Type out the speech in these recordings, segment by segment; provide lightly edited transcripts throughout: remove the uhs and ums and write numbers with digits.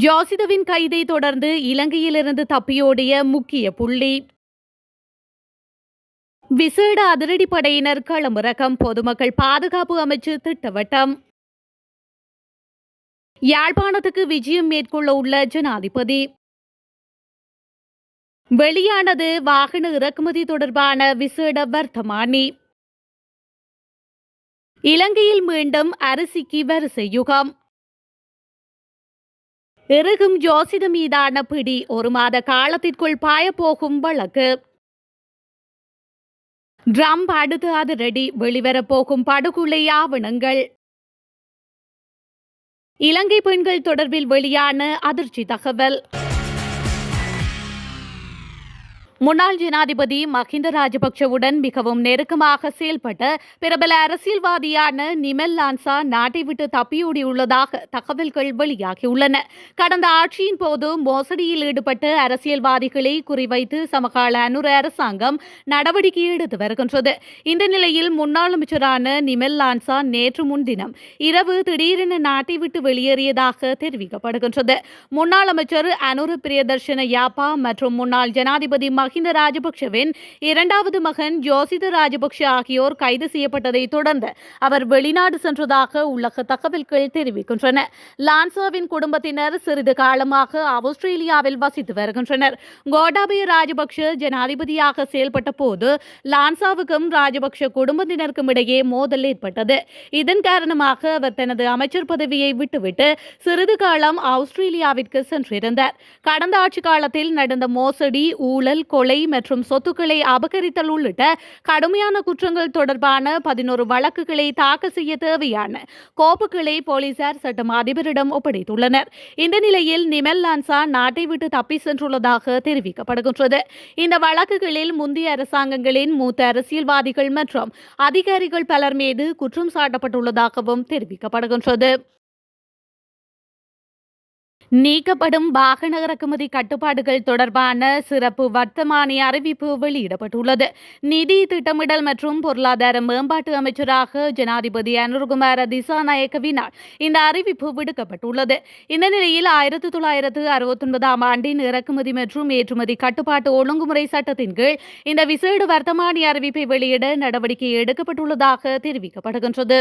ஜோசிதவின் கைதை தொடர்ந்து இலங்கையிலிருந்து தப்பியோடிய முக்கிய புள்ளி. விசேட அதிரடிப்படையினர் களமிறக்கம், பொதுமக்கள் பாதுகாப்பு அமைச்சு திட்டவட்டம். யாழ்ப்பாணத்துக்கு விஜயம் மேற்கொள்ள உள்ள ஜனாதிபதி. வெளியானது வாகன இறக்குமதி தொடர்பான விசேட வர்த்தமானி. இலங்கையில் மீண்டும் அரிசிக்கு வரிசை யுகம். இறுகும் ஜோசித மீதான பிடி, ஒரு மாத காலத்திற்குள் பாயப்போகும் வழக்கு. ட்ரம்ப் அடுத்து அதிரடி, வெளிவரப்போகும் படுகொலை ஆவணங்கள். இலங்கை பெண்கள் தொடர்பில் வெளியான அதிர்ச்சி தகவல். முன்னாள் ஜனாதிபதி மஹிந்த ராஜபக்சவுடன் மிகவும் நெருக்கமாக செயல்பட்ட பிரபல அரசியல்வாதியான நிமல் லான்சா நாட்டை விட்டு தப்பியோடியுள்ளதாக தகவல்கள் வெளியாகியுள்ளன. கடந்த ஆட்சியின் போது மோசடியில் ஈடுபட்ட அரசியல்வாதிகளை குறிவைத்து சமகால அனுர அரசாங்கம் நடவடிக்கை எடுத்து வருகின்றது. இந்த நிலையில் முன்னாள் அமைச்சரான நிமல் லான்சா நேற்று முன்தினம் இரவு திடீரென நாட்டை விட்டு வெளியேறியதாக தெரிவிக்கப்படுகின்றது. முன்னாள் அமைச்சர் அனுர பிரியதர்ஷன யாப்பா மற்றும் முன்னாள் ஜனாதிபதி மஹிந்த ராஜபக்சவின் இரண்டாவது மகன் ஜோசித ராஜபக்ஷ ஆகியோர் கைது செய்யப்பட்டதை தொடர்ந்து அவர் வெளிநாடு சென்றதாக உள்ளக தகவல்கள் தெரிவிக்கின்றன. லான்சாவின் குடும்பத்தினர் சிறிது காலமாக ஆஸ்திரேலியாவில் வசித்து வருகின்றனர். கோட்டாபய ராஜபக்ஷ ஜனாதிபதியாக செயல்பட்ட போது லான்சாவுக்கும் ராஜபக்ஷ குடும்பத்தினருக்கும் இடையே மோதல் ஏற்பட்டது. இதன் காரணமாக அவர் தனது அமைச்சர் பதவியை விட்டுவிட்டு சிறிது காலம் ஆஸ்திரேலியாவிற்கு சென்றிருந்தார். கடந்த ஆட்சி காலத்தில் நடந்த மோசடி, ஊழல், கொலை மற்றும் சொத்துக்களை அபகரித்தல் உள்ளிட்ட கடுமையான குற்றங்கள் தொடர்பான 11 வழக்குகளை தாக்கல் செய்ய தேவையான கோப்புகளை போலீசார் சட்டம் அதிபரிடம் ஒப்படைத்துள்ளனர். இந்த நிலையில் நிமல் லான்சா நாட்டை விட்டு தப்பி சென்றுள்ளதாக தெரிவிக்கப்படுகின்றது. இந்த வழக்குகளில் முந்தைய அரசாங்கங்களின் மூத்த அரசியல்வாதிகள் மற்றும் அதிகாரிகள் பலர் மீது குற்றம் சாட்டப்பட்டுள்ளதாகவும் தெரிவிக்கப்படுகின்றது. நீக்கப்படும் வாகன இறக்குமதி கட்டுப்பாடுகள் தொடர்பான சிறப்பு வர்த்தமானி அறிவிப்பு வெளியிடப்பட்டுள்ளது. நிதி திட்டமிடல் மற்றும் பொருளாதார மேம்பாட்டு அமைச்சராக ஜனாதிபதி அனுரகுமார திசாநாயக்கவினால் இந்த அறிவிப்பு விடுக்கப்பட்டுள்ளது. இந்த நிலையில் 1969 ஆண்டின் இறக்குமதி மற்றும் ஏற்றுமதி கட்டுப்பாட்டு ஒழுங்குமுறை சட்டத்தின் கீழ் இந்த விசேட வர்த்தமானி அறிவிப்பை வெளியிட நடவடிக்கை எடுக்கப்பட்டுள்ளதாக தெரிவிக்கப்படுகின்றது.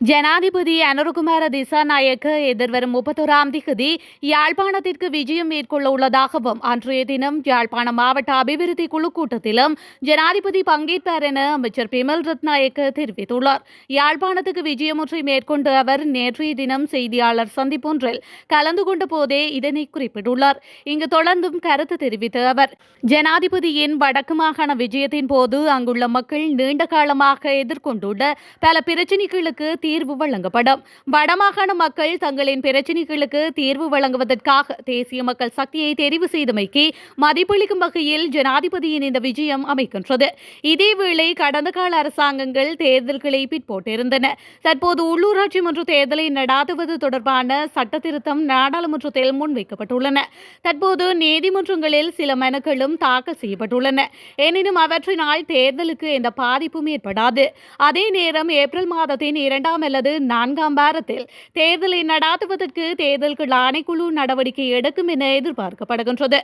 ஜனாதிபதி அனுரகுமார திசாநாயக்க எதிர்வரும் 31ஆம் தேதி யாழ்ப்பாணத்திற்கு விஜயம் மேற்கொள்ள உள்ளதாகவும் அன்றைய தினம் யாழ்ப்பாண மாவட்ட அபிவிருத்தி குழு கூட்டத்திலும் ஜனாதிபதி பங்கேற்பார் என அமைச்சர் பிமல் ரத்நாயக்க தெரிவித்துள்ளார். யாழ்ப்பாணத்துக்கு விஜயம் ஒன்றை மேற்கொண்டு அவர் நேற்றைய தினம் செய்தியாளர் சந்திப்பொன்றில் கலந்து கொண்ட போதே இதனை குறிப்பிட்டுள்ளார். இங்கு தொடர்ந்தும் கருத்து தெரிவித்த அவர், ஜனாதிபதியின் வடக்கு மாகாண விஜயத்தின் போது அங்குள்ள மக்கள் நீண்ட காலமாக எதிர்கொண்டுள்ள பல பிரச்சினைகளுக்கு தீர்வு வழங்கப்படும். வடமாகாண மக்கள் தங்களின் பிரச்சினைகளுக்கு தீர்வு வழங்குவதற்காக தேசிய மக்கள் சக்தியை தெரிவு செய்தமைக்கு மதிப்பளிக்கும் வகையில் ஜனாதிபதியின் இந்த விஜயம் அமைக்கின்றது. இதேவேளை கடந்த கால அரசாங்கங்கள் தேர்தல்களை பிற்போட்டிருந்தன. தற்போது உள்ளூராட்சி மன்ற தேர்தலை நடாத்துவது தொடர்பான சட்ட திருத்தம் நாடாளுமன்றத்தில் முன்வைக்கப்பட்டுள்ளன. தற்போது நீதிமன்றங்களில் சில மனுக்களும் தாக்கல் செய்யப்பட்டுள்ளன. எனினும் அவற்றினால் தேர்தலுக்கு எந்த பாதிப்பும் ஏற்படாது. அதே நேரம் ஏப்ரல் மாதத்தின் 2ஆம் அல்லது 4ஆம் வாரத்தில் தேர்தலை நடாத்துவதற்கு தேர்தல்கள் ஆணைக்குழு நடவடிக்கை எடுக்கும் என எதிர்பார்க்கப்படுகின்றது.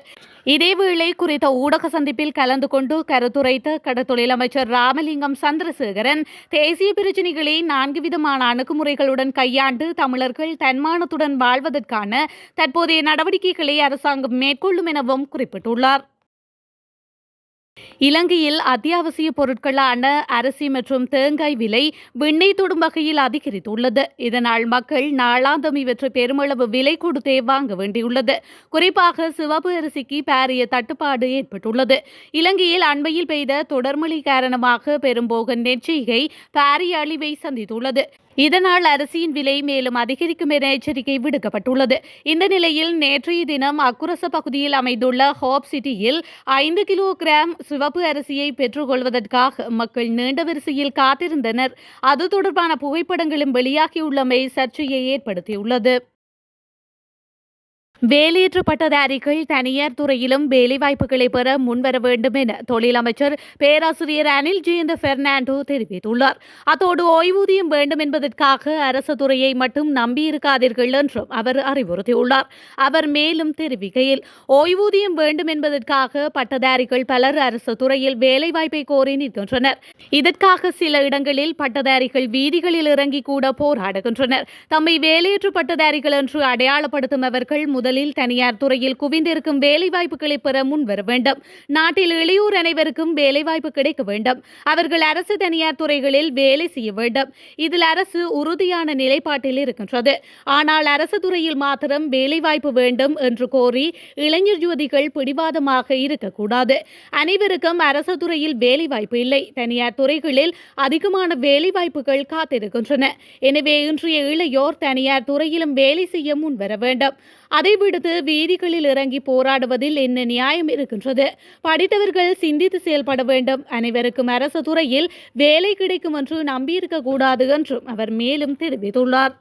இதேவேளை குறித்த ஊடக சந்திப்பில் கலந்து கொண்டு கருத்துரைத்த கடற்தொழில் அமைச்சர் ராமலிங்கம் சந்திரசேகரன், தேசிய பிரச்சினைகளை 4 விதமான அணுகுமுறைகளுடன் கையாண்டு தமிழர்கள் தன்மானத்துடன் வாழ்வதற்கான தற்போதைய நடவடிக்கைகளை அரசாங்கம் மேற்கொள்ளும் எனவும் குறிப்பிட்டுள்ளார். இலங்கையில் அத்தியாவசிய பொருட்களான அரிசி மற்றும் தேங்காய் விலை விண்ணை தொடும் வகையில் அதிகரித்துள்ளது. இதனால் மக்கள் நாளாந்தம் இவற்றை பெருமளவு விலை கொடுத்தே வாங்க வேண்டியுள்ளது. குறிப்பாக சிவப்பு அரிசிக்கு பாரிய தட்டுப்பாடு ஏற்பட்டுள்ளது. இலங்கையில் அண்மையில் பெய்த தொடர்மழை காரணமாக பெரும்போக நெற்செய்கை பாரிய அழிவை சந்தித்துள்ளது. இதனால் அரிசியின் விலை மேலும் அதிகரிக்கும் என எச்சரிக்கை விடுக்கப்பட்டுள்ளது. இந்த நிலையில் நேற்றைய தினம் அக்குரச பகுதியில் அமைந்துள்ள ஹோப் சிட்டியில் 5 கிலோகிராம் சிவப்பு அரிசியை பெற்றுக்கொள்வதற்காக மக்கள் நீண்ட வரிசையில் காத்திருந்தனர். அது தொடர்பான புகைப்படங்களும் வெளியாகியுள்ளமை சர்ச்சையை ஏற்படுத்தியுள்ளது. வேலையற்ற பட்டதாரிகள் தனியார் துறையிலும் வேலைவாய்ப்புகளை பெற முன்வர வேண்டும் என தொழில் அமைச்சர் பேராசிரியர் அனில் ஜெயந்த பெர்னாண்டோ தெரிவித்துள்ளார். அத்தோடு ஓய்வூதியம் வேண்டும் என்பதற்காக அரசு துறையை மட்டும் நம்பியிருக்காதீர்கள் என்றும் அவர் அறிவுறுத்தியுள்ளார். அவர் மேலும் தெரிவிக்கையில், ஓய்வூதியம் வேண்டும் என்பதற்காக பட்டதாரிகள் பலர் அரசு துறையில் வேலைவாய்ப்பை கோரி நிற்கின்றனர். இதற்காக சில இடங்களில் பட்டதாரிகள் வீதிகளில் இறங்கி கூட போராடுகின்றனர். தம்மை வேலையற்ற பட்டதாரிகள் என்று அடையாளப்படுத்தும் அவர்கள் முதலில் தனியார் துறையில் குவிந்திருக்கும் வேலைவாய்ப்புகளை பெற முன்வர வேண்டும். நாட்டில் இளையோர் அனைவருக்கும் வேலைவாய்ப்பு கிடைக்க வேண்டும். அவர்கள் அரசு தனியார் துறைகளில் வேலை செய்ய வேண்டும். இதில் அரசு உறுதியான நிலைப்பாட்டில் இருக்கின்றது. ஆனால் அரசு துறையில் மாத்திரம் வேலைவாய்ப்பு வேண்டும் என்று கோரி இளைஞர் யுவதிகள் பிடிவாதமாக இருக்கக்கூடாது. அனைவருக்கும் அரசு துறையில் வேலைவாய்ப்பு இல்லை. தனியார் துறைகளில் அதிகமான வேலைவாய்ப்புகள் காத்திருக்கின்றன. எனவே இன்றைய இளையோர் தனியார் துறையிலும் வேலை செய்ய முன்வர வேண்டும். அதை விடுத்து வீதிகளில் இறங்கி போராடுவதில் என்ன நியாயம் இருக்கின்றது? படித்தவர்கள் சிந்தித்து செயல்பட வேண்டும். அனைவருக்கும் அரசு துறையில் வேலை கிடைக்கும் என்று நம்பியிருக்கக்கூடாது என்றும் அவர் மேலும் தெரிவித்துள்ளார்.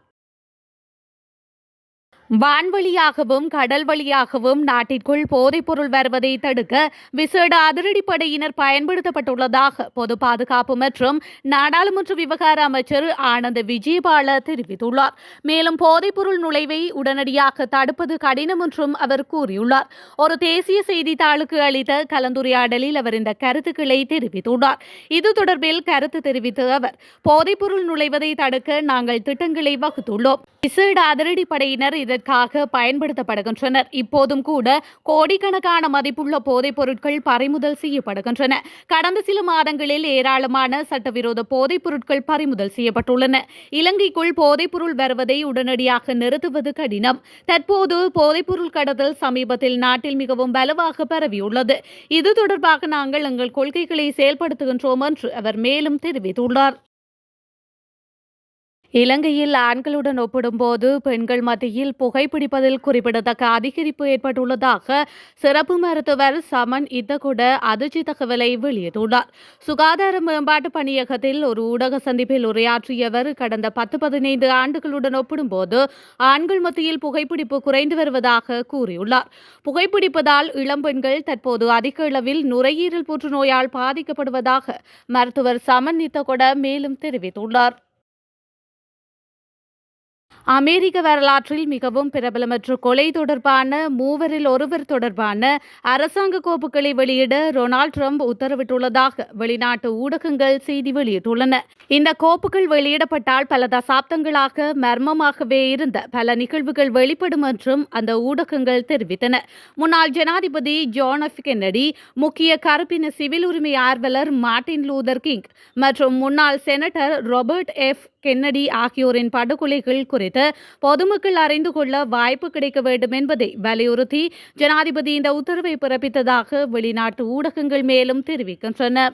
வான்வழியாகவும் கடல் வழியாகவும் நாட்டிற்குள் போதைப்பொருள் வருவதை தடுக்க விசேட அதிரடிப்படையினர் பயன்படுத்தப்பட்டுள்ளதாக பொது பாதுகாப்பு மற்றும் நாடாளுமன்ற விவகார அமைச்சர் ஆனந்த் விஜயபால தெரிவித்துள்ளார். மேலும் போதைப்பொருள் நுழைவை உடனடியாக தடுப்பது கடினம் என்றும் அவர் கூறியுள்ளார். ஒரு தேசிய செய்தித்தாளுக்கு அளித்த கலந்துரையாடலில் அவர் இந்த கருத்துக்களை தெரிவித்துள்ளார். இது தொடர்பில் கருத்து தெரிவித்த அவர், போதைப்பொருள் நுழைவதை தடுக்க நாங்கள் திட்டங்களை வகுத்துள்ளோம். விசேட அதிரடிப்படையினர் இதற்காக பயன்படுத்தப்படுகின்றனர். இப்போதும் கூட கோடிக்கணக்கான மதிப்புள்ள போதைப் பொருட்கள் பறிமுதல் செய்யப்படுகின்றன. கடந்த சில மாதங்களில் ஏராளமான சட்டவிரோத போதைப் பொருட்கள் பறிமுதல் செய்யப்பட்டுள்ளன. இலங்கைக்குள் போதைப்பொருள் வருவதை உடனடியாக நிறுத்துவது கடினம். தற்போது போதைப்பொருள் கடத்தல் சமீபத்தில் நாட்டில் மிகவும் பலவாக பரவியுள்ளது. இது தொடர்பாக நாங்கள் எங்கள் கொள்கைகளை செயல்படுத்துகின்றோம் என்று அவர் மேலும் தெரிவித்துள்ளார். இலங்கையில் ஆண்களுடன் ஒப்பிடும்போது பெண்கள் மத்தியில் புகைப்பிடிப்பதில் குறிப்பிடத்தக்க அதிகரிப்பு ஏற்பட்டுள்ளதாக சிறப்பு மருத்துவர் சமன் இத்தகுட அதிர்ச்சி தகவலை வெளியிட்டுள்ளார். சுகாதார மேம்பாட்டு பணியகத்தில் ஒரு ஊடக சந்திப்பில் உரையாற்றியவர், கடந்த 10-15 ஆண்டுகளுடன் ஒப்பிடும்போது ஆண்கள் மத்தியில் புகைப்பிடிப்பு குறைந்து வருவதாக கூறியுள்ளார். புகைப்பிடிப்பதால் இளம்பெண்கள் தற்போது அதிக அளவில் நுரையீரல் புற்றுநோயால் பாதிக்கப்படுவதாக மருத்துவர் சமன் இத்தகுட மேலும் தெரிவித்துள்ளார். அமெரிக்க வரலாற்றில் மிகவும் பிரபலமற்ற கொலை தொடர்பான 3 ஒருவர் தொடர்பான அரசாங்க கோப்புகளை வெளியிட டொனால்ட் ட்ரம்ப் உத்தரவிட்டுள்ளதாக வெளிநாட்டு ஊடகங்கள் செய்தி வெளியிட்டுள்ளன. இந்த கோப்புகள் வெளியிடப்பட்டால் பல தசாப்தங்களாக மர்மமாகவே இருந்த பல நிகழ்வுகள் வெளிப்படும் என்றும் அந்த ஊடகங்கள் தெரிவித்தன. முன்னாள் ஜனாதிபதி ஜான் எஃப் கென்னடி, முக்கிய கருப்பின சிவில் உரிமை ஆர்வலர் மார்ட்டின் லூதர் கிங் மற்றும் முன்னாள் செனட்டர் ராபர்ட் எஃப் கென்னடி ஆகியோரின் படுகொலைகள் குறித்து பொதுமக்கள் அறிந்து கொள்ள வாய்ப்பு கிடைக்க வேண்டும் என்பதை வலியுறுத்தி ஜனாதிபதி இந்த உத்தரவை பிறப்பித்ததாக வெளிநாட்டு ஊடகங்கள் மேலும் தெரிவிக்கின்றன.